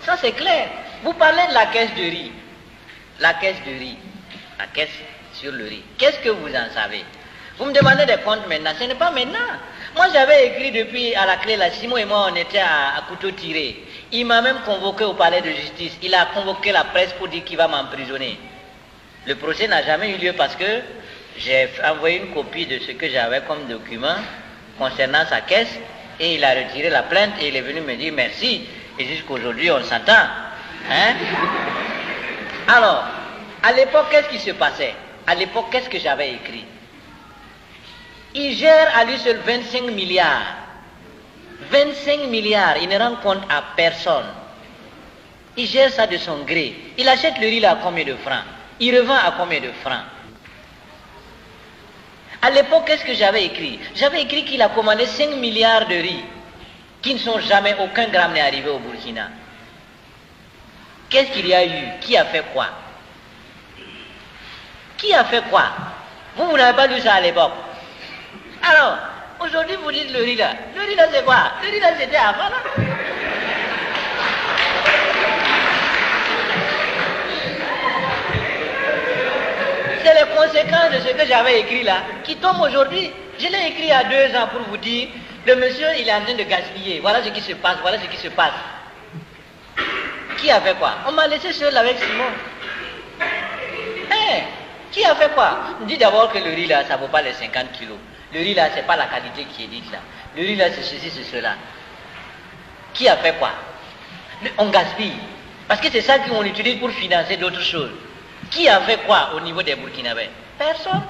Ça c'est clair. Vous parlez de la caisse de riz. La caisse de riz. La caisse sur le riz. Qu'est-ce que vous en savez? Vous me demandez des comptes maintenant. Ce n'est pas maintenant. Moi j'avais écrit depuis à la clé, là, Simon et moi on était à couteau tiré. Il m'a même convoqué au palais de justice. Il a convoqué la presse pour dire qu'il va m'emprisonner. Le procès n'a jamais eu lieu parce que j'ai envoyé une copie de ce que j'avais comme document concernant sa caisse et il a retiré la plainte et il est venu me dire merci. Et jusqu'aujourd'hui on s'entend. Hein? Alors, à l'époque, qu'est-ce qui se passait? À l'époque, qu'est-ce que j'avais écrit? Il gère à lui seul 25 milliards. 25 milliards, il ne rend compte à personne. Il gère ça de son gré. Il achète le riz là à combien de francs? Il revend à combien de francs? À l'époque, qu'est-ce que j'avais écrit? J'avais écrit qu'il a commandé 5 milliards de riz, qui ne sont jamais, aucun gramme n'est arrivé au Burkina. Qu'est-ce qu'il y a eu? Qui a fait quoi? Qui a fait quoi? Vous n'avez pas lu ça à l'époque. Alors, aujourd'hui vous dites le riz là. Le riz là c'est quoi? Le riz là c'était avant là. C'est les conséquences de ce que j'avais écrit là qui tombent aujourd'hui. Je l'ai écrit il y a 2 ans pour vous dire, le monsieur il est en train de gaspiller. Voilà ce qui se passe, voilà ce qui se passe. Qui a fait quoi? On m'a laissé seul avec Simon. Hey, qui a fait quoi? On dit d'abord que le riz là, ça ne vaut pas les 50 kilos. Le riz là, c'est pas la qualité qui est dite là. Le riz là, c'est ceci, c'est cela. Qui a fait quoi? On gaspille. Parce que c'est ça qu'on utilise pour financer d'autres choses. Qui a fait quoi au niveau des Burkinabés? Personne.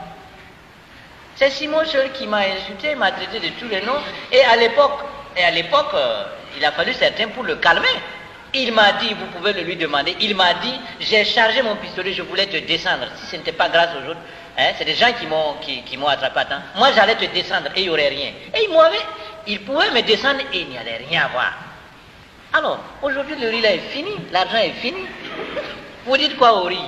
C'est Simon seul qui m'a insulté, il m'a traité de tous les noms. Et à l'époque, il a fallu certains pour le calmer. Il m'a dit, vous pouvez le lui demander, il m'a dit, j'ai chargé mon pistolet, je voulais te descendre. Si ce n'était pas grâce aux autres, hein, c'est des gens qui m'ont attrapé à temps. Moi, j'allais te descendre et il n'y aurait rien. Et il pouvait me descendre et il n'y allait rien avoir. Alors, aujourd'hui, le riz là est fini, l'argent est fini. Vous dites quoi au riz?